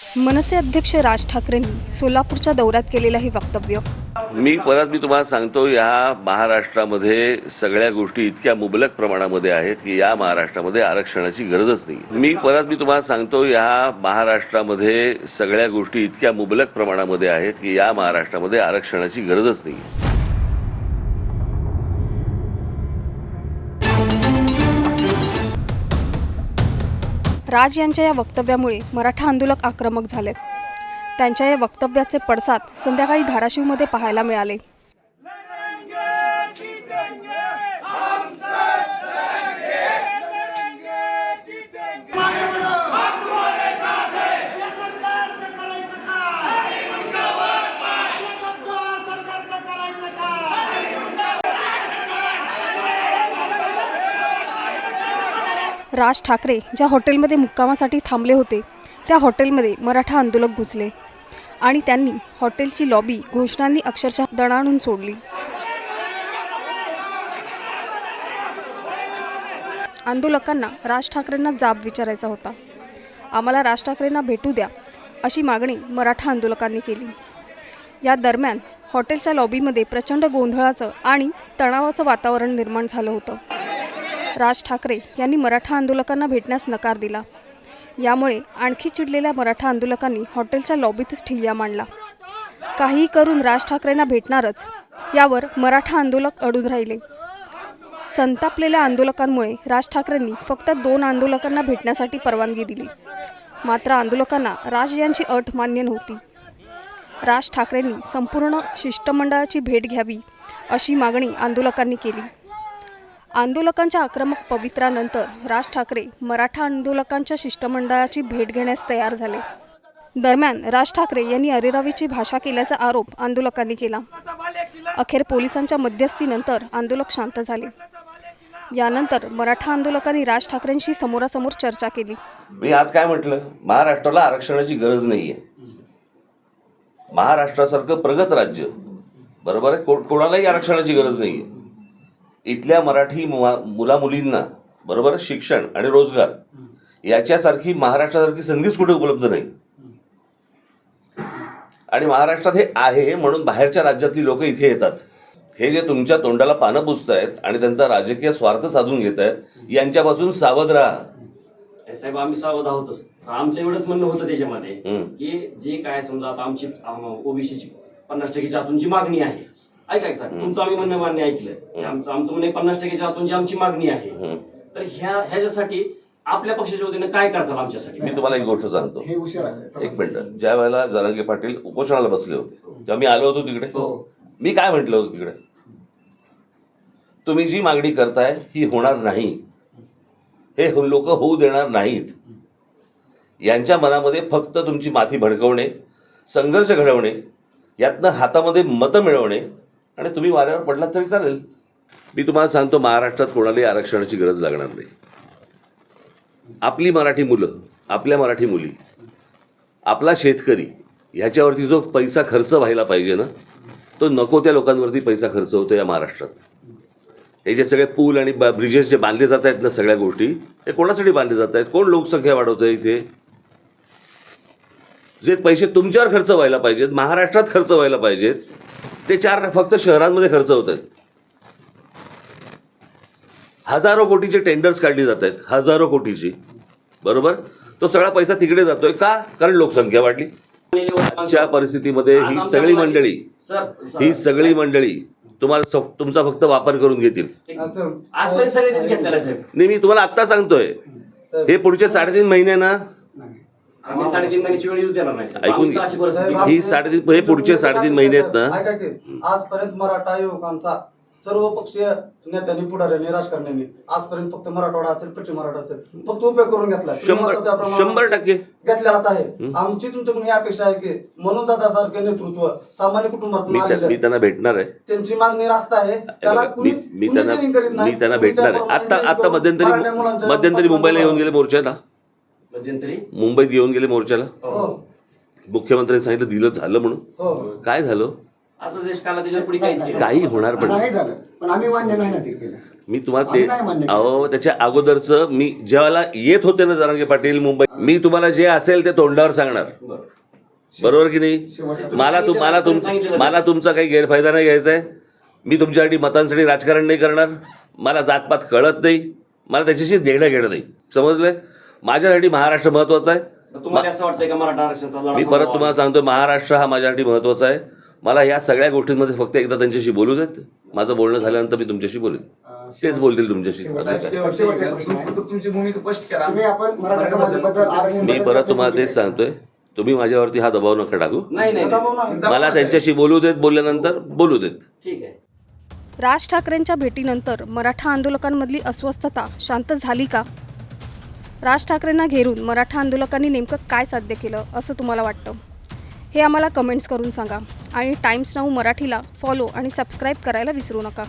मनसे अध्यक्ष राज ठाकरेंनी सोलापूरच्या दौऱ्यात केलेलं हे वक्तव्य. मी तुम्हाला सांगतो, या महाराष्ट्रामध्ये सगळ्या गोष्टी इतक्या मुबलक प्रमाणामध्ये आहेत की या महाराष्ट्रामध्ये आरक्षणाची गरजच नाही. मी तुम्हाला सांगतो, या महाराष्ट्रामध्ये सगळ्या गोष्टी इतक्या मुबलक प्रमाणामध्ये आहेत की या महाराष्ट्रामध्ये आरक्षणाची गरजच नाही. राज यांच्या या वक्तव्यामुळे मराठा आंदोलक आक्रमक झालेत. त्यांच्या या वक्तव्याचे पडसाद संध्याकाळी धाराशिवमध्ये पाहायला मिळाले. राज ठाकरे ज्या हॉटेलमध्ये मुक्कामासाठी थांबले होते त्या हॉटेलमध्ये मराठा आंदोलक घुसले आणि त्यांनी हॉटेलची लॉबी घोषणांनी अक्षरशः दणाणून सोडली. आंदोलकांना राज ठाकरेंना जाब विचारायचा होता. आम्हाला राज ठाकरेंना भेटू द्या अशी मागणी मराठा आंदोलकांनी केली. या दरम्यान हॉटेलच्या लॉबीमध्ये प्रचंड गोंधळाचं आणि तणावाचं वातावरण निर्माण झालं होतं. राज ठाकरे यांनी मराठा आंदोलकांना भेटण्यास नकार दिला. यामुळे आणखी चिडलेल्या मराठा आंदोलकांनी हॉटेलच्या लॉबीतच ठिय्या मांडला. काहीही करून राज ठाकरेंना भेटणारच यावर मराठा आंदोलक अडून राहिले. संतापलेल्या आंदोलकांमुळे राज ठाकरेंनी फक्त 2 आंदोलकांना भेटण्यासाठी परवानगी दिली. मात्र आंदोलकांना राज यांची अट मान्य नव्हती. राज ठाकरेंनी संपूर्ण शिष्टमंडळाची भेट घ्यावी अशी मागणी आंदोलकांनी केली. आंदोलकांच्या आक्रमक पवित्र्यानंतर राज ठाकरे मराठा आंदोलकांच्या शिष्टमंडळाची भेट घेण्यास तयार झाले. दरम्यान राज ठाकरे यांनी अरेरावीची भाषा केल्याचा आरोप आंदोलकांनी केला. अखेर पोलिसांच्या मध्यस्थीनंतर आंदोलक शांत झाले. यानंतर मराठा आंदोलकांनी राज ठाकरेंशी समोरासमोर चर्चा केली. मी आज काय म्हटलं, महाराष्ट्राला आरक्षणाची गरज नाहीये. महाराष्ट्रासारखं प्रगत राज्य, बरोबर आहे, कोणालाही आरक्षणाची गरज नाहीये. इथल्या मराठी मुलामुलींना, बरोबर, शिक्षण आणि रोजगार याच्यासारखी महाराष्ट्रासारखी संधीच कुठे उपलब्ध नाही. आणि महाराष्ट्रात हे आहे म्हणून बाहेरच्या राज्यातली लोक इथे येतात. हे जे तुमच्या तोंडाला पानं पुसतायत आणि त्यांचा राजकीय स्वार्थ साधून घेत आहेत, यांच्यापासून सावध राहा. साहेब, आम्ही सावध आहोतच. आमचं एवढंच म्हणणं होतं त्याच्यामध्ये की जे काय समजा आता आमची ओबीसीची 50% आतून जी मागणी आहे, ऐका सर, तुमचं आम्ही म्हणणं मान्य ऐकलं. आमचं म्हणणं 50% आतून जी आमची मागणी आहे, तर ह्याच्यासाठी आपल्या पक्षाच्या वतीनं काय करताल आमच्यासाठी? मी तुम्हाला एक गोष्ट सांगतो. एक मिनिट. ज्या वेळेला जरांगे पाटील उपोषणाला बसले होते तेव्हा मी आलो होतो तिकडे. मी काय म्हटलं होतं तिकडे, तुम्ही जी मागणी करताय ही होणार नाही, हे लोक होऊ देणार नाहीत. यांच्या मनामध्ये फक्त तुमची माथी भडकवणे, संघर्ष घडवणे, यातनं हातामध्ये मतं मिळवणे आणि तुम्ही वाऱ्यावर पडलात तरी चालेल. मी तुम्हाला सांगतो, महाराष्ट्रात कोणालाही आरक्षणाची गरज लागणार नाही. आपली मराठी मुलं, आपल्या मराठी मुली, आपला शेतकरी, ह्याच्यावरती जो पैसा खर्च व्हायला पाहिजे ना, तो नको त्या लोकांवरती पैसा खर्च होतो या महाराष्ट्रात. हे जे सगळे पूल आणि ब्रिजेस जे बांधले जात आहेत ना, सगळ्या गोष्टी हे कोणासाठी बांधले जात आहेत? कोण लोकसंख्या वाढवतंय इथे? जे पैसे तुमच्यावर खर्च व्हायला पाहिजेत, महाराष्ट्रात खर्च व्हायला पाहिजेत, ते 4 फक्त शहरांमध्ये खर्च होत आहेत. हजारो कोटीचे टेंडर्स काढली जात आहेत, हजारो कोटीची, बरोबर. तो सगळा पैसा तिकडे जातोय का? कारण लोकसंख्या वाढली. च्या परिस्थितीमध्ये ही सगळी मंडळी तुम्हाला तुमचा फक्त वापर करून घेतील. नाही, मी तुम्हाला आत्ता सांगतोय, हे पुढचे 3.5 महिने ना, आम्ही 3.5 महिन्याची वेळ येऊ देणार नाही. ऐकून घ्या, ही 3.5 हे पुढचे 3.5 महिने आहेत ना. आजपर्यंत मराठा युवकांचा सर्व पक्षीय नेत्यांनी, पुढाऱ्यांनी, राजकारण्यांनी आजपर्यंत फक्त मराठवाडा असेल, पश्चिम मराठा असेल, फक्त उपयोग करून घेतला. 100% घेतलेलाच आहे. आमची तुमच्याकडून ही अपेक्षा आहे की म्हणून दादासारखे नेतृत्व सामान्य कुटुंबातून मी त्यांना भेटणार आहे. त्यांची मागणी रास्त आहे. त्याला मी त्यांना भेटणार आहे. आता मध्यंतरी मुंबईला येऊन गेले मोर्चाला. मुंबईत येऊन गेले मोर्चाला. मुख्यमंत्र्यांनी सांगितलं दिलं झालं म्हणून. काय झालं? आता देश काला त्याच्या पुढे काहीच काही होणार पण नाही झालं, पण आम्ही मान्य नाही ना ते केलं. मी तुम्हाला आम्ही नाही मान्य केलं. अहो त्याच्या अगोदरचं मी जेव्हा येत होते ना जरांगे पाटील मुंबई, मी तुम्हाला जे असेल ते तोंडावर सांगणार, बरं. बरोबर की नाही? शेवटचं मला तुमचा काही गैरफायदा नाही घ्यायचा आहे. मी तुमच्यासाठी मतांसाठी राजकारण नाही करणार. मला जातपात कळत नाही, मला त्याच्याशी देणं घेणं नाही, समजलंय? माझ्यासाठी महाराष्ट्र महत्वाचा आहे. तुम्हाला असं वाटतंय का मराठा आरक्षणाचा लढा मी परत थांबवावा? तुम्हाला सांगतो, महाराष्ट्र हा माझ्यासाठी महत्वाचा आहे. मला या सगळ्या गोष्टींमध्ये फक्त एकदा त्यांच्याशी बोलू देत. माझं बोलणं झाल्यानंतर मी तुमच्याशी बोलेन, तेच बोलतील तुमच्याशी. असं काय? शेवटचा प्रश्न आहे. तुमची भूमिका स्पष्ट करा. तुम्ही आपण मराठा समाजाबद्दल आरक्षण मी परत तुम्हाला तेच सांगतोय, तुम्ही माझ्यावरती हा दबाव नका टाकू. नाही नाही नाही. दबाव नाही. मला त्यांच्याशी बोलू देत, बोलल्यानंतर बोलू देत. ठीक आहे. राज ठाकरेंच्या भेटीनंतर मराठा आंदोलकांमधली अस्वस्थता शांत झाली का? राज ठाकरेंना घेरून मराठा आंदोलकांनी नेमकं काय साध्य केलं असं तुम्हाला वाटतं? हे आम्हाला कमेंट्स करून सांगा आणि टाइम्स नाऊ मराठीला फॉलो आणि सबस्क्राईब करायला विसरू नका.